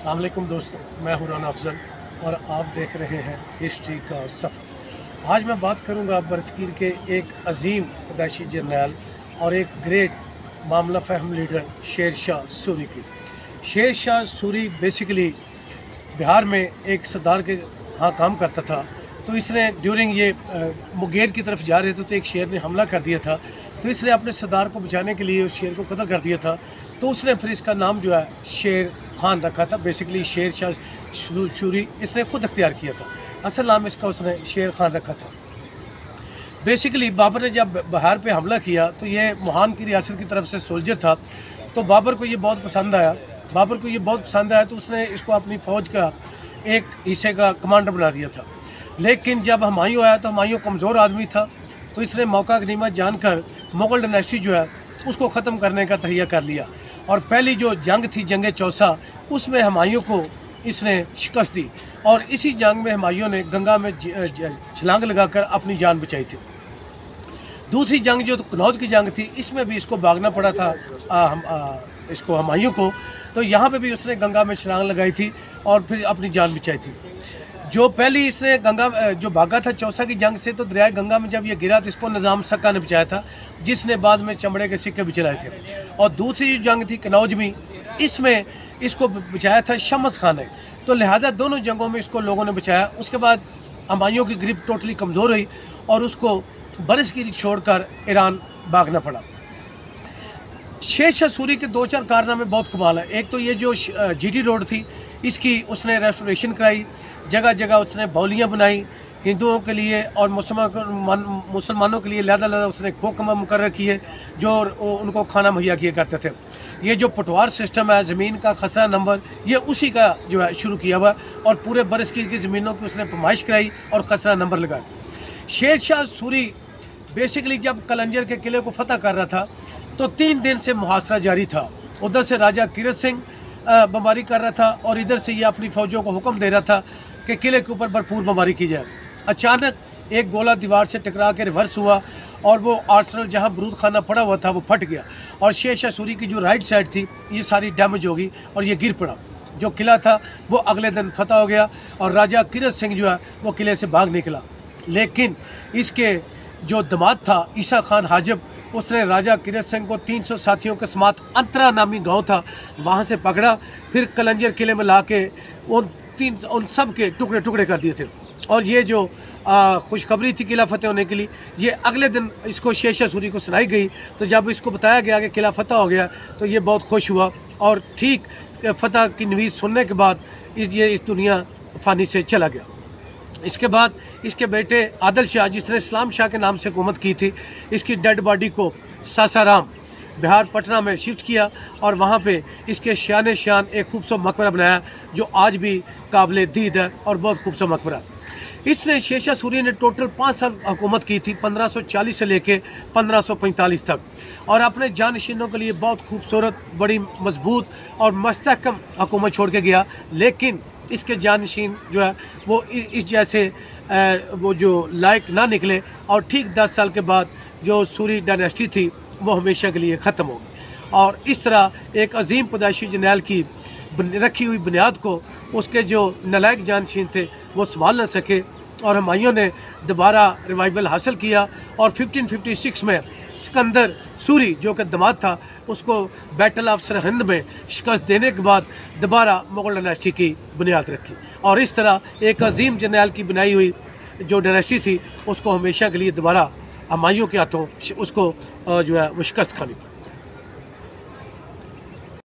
अस्सलाम वालेकुम दोस्तों, मैं हूं राना अफजल और आप देख रहे हैं हिस्ट्री का सफ़र। आज मैं बात करूंगा बरसगीर के एक अजीम पैदाइशी जर्नैल और एक ग्रेट मामला फहम लीडर शेर शाह सूरी की। शेर शाह सूरी बेसिकली बिहार में एक सरदार के यहाँ काम करता था। तो इसने ड्यूरिंग ये मुंगेर की तरफ जा रहे थे तो एक शेर ने हमला कर दिया था। तो इसने अपने सरदार को बचाने के लिए उस शेर को कत्ल कर दिया था। तो उसने फिर इसका नाम जो है शेर खान रखा था। बेसिकली शेर शाह सूरी इसने खुद अख्तियार किया था, असल नाम इसका उसने शेर खान रखा था। बेसिकली बाबर ने जब बिहार पे हमला किया तो ये मुहान की रियासत की तरफ से सोल्जर था। तो बाबर को ये बहुत पसंद आया तो उसने इसको अपनी फ़ौज का एक हिस्से का कमांडर बना दिया था। लेकिन जब हुमायूं आया तो हुमायूं कमज़ोर आदमी था, तो इसने मौका गनीमत जानकर मुग़ल डायनेस्टी जो है उसको ख़त्म करने का तहिया कर लिया। और पहली जो जंग थी जंग चौसा, उसमें हुमायूं को इसने शिकस्त दी और इसी जंग में हुमायूं ने गंगा में छलांग लगाकर अपनी जान बचाई थी। दूसरी जंग जो कनौज की जंग थी, इसमें भी इसको भागना पड़ा था इसको हुमायूं को। तो यहाँ पे भी उसने गंगा में छलांग लगाई थी और फिर अपनी जान बचाई थी। जो पहली इसने गंगा जो भागा था चौसा की जंग से, तो दरिया गंगा में जब ये गिरा तो इसको निज़ाम सक्का ने बचाया था, जिसने बाद में चमड़े के सिक्के भी चलाए थे। और दूसरी जो जंग थी कनौज में, इसमें इसको बचाया था शमस खान ने। तो लिहाजा दोनों जंगों में इसको लोगों ने बचाया। उसके बाद हुमायूं की ग्रिप टोटली कमज़ोर हुई और उसको बरसगीर छोड़कर ईरान भागना पड़ा। शेर शाह सूरी के दो चार कारनामे बहुत कमाल है। एक तो ये जो जीटी रोड थी, इसकी उसने रेस्टोरेशन कराई, जगह जगह उसने बौलियाँ बनाई हिंदुओं के लिए और मुसलमानों के लिए। लहदा उसने हुक्म मुकर्रर किए जो उनको खाना मुहैया किया करते थे। ये जो पटवार सिस्टम है, ज़मीन का खसरा नंबर, ये उसी का जो है शुरू किया हुआ और पूरे बरसगीर की ज़मीनों की उसने पैमाइश कराई और खसरा नंबर लगाया। शेर शाह सूरी बेसिकली जब कलंजर के किले को फतह कर रहा था तो 3 दिन से मुहासरा जारी था। उधर से राजा कीरत सिंह बमबारी कर रहा था और इधर से ये अपनी फ़ौजों को हुक्म दे रहा था कि किले के ऊपर भरपूर बमबारी की जाए। अचानक एक गोला दीवार से टकरा के रिवर्स हुआ और वो आर्सनल जहाँ बरूद खाना पड़ा हुआ था वो फट गया और शेर शाह सूरी की जो राइट साइड थी ये सारी डैमेज हो गई और ये गिर पड़ा। जो किला था वो अगले दिन फतह हो गया और राजा कीरत सिंह जो है वो किले से भाग निकला। लेकिन इसके जो दामाद था ईसा खान हाजिब, उसने राजा कीरत सिंह को 300 साथियों के समात अंतरा नामी गांव था वहां से पकड़ा, फिर कलंजर किले में लाके उन सब के टुकड़े टुकड़े कर दिए थे। और ये जो खुशखबरी थी किला फतेह होने के लिए, ये अगले दिन इसको शेर शाह सूरी को सुनाई गई। तो जब इसको बताया गया कि किला फतेह हो गया तो ये बहुत खुश हुआ और ठीक फतेह की नवीज़ सुनने के बाद ये इस दुनिया फ़ानी से चला गया। इसके बाद इसके बेटे आदिल शाह, जिसने इस्लाम शाह के नाम से हुकूमत की थी, इसकी डेड बॉडी को सासाराम बिहार पटना में शिफ्ट किया और वहाँ पे इसके शान शान एक खूबसूरत मकबरा बनाया जो आज भी काबिल दीद है और बहुत खूबसूरत मकबरा। इसने शेर शाह सूरी ने टोटल 5 साल हुकूमत की थी, 1540 से लेके 1545 तक, और अपने जानशीनों के लिए बहुत खूबसूरत, बड़ी मजबूत और मुस्तहकम हुकूमत छोड़ के गया। लेकिन इसके जानशीन जो है वो इस जैसे वो जो लायक ना निकले और ठीक 10 साल के बाद जो सूरी डायनेस्टी थी वो हमेशा के लिए ख़त्म हो गई। और इस तरह एक अजीम पैदाइशी जर्नैल की रखी हुई बुनियाद को उसके जो नालायक जानशीन थे वो संभाल न सके और हुमायूं ने दोबारा रिवाइवल हासिल किया और 1556 में सिकंदर सूरी जो कि दामाद था उसको बैटल ऑफ सरहिंद में शिकस्त देने के बाद दोबारा मुग़ल डायनेस्टी की बुनियाद रखी। और इस तरह एक अजीम जर्नैल की बनाई हुई जो डायनेस्टी थी उसको हमेशा के लिए दोबारा हुमायूं के हाथों उसको जो है वो शिकस्त खानी पड़ी।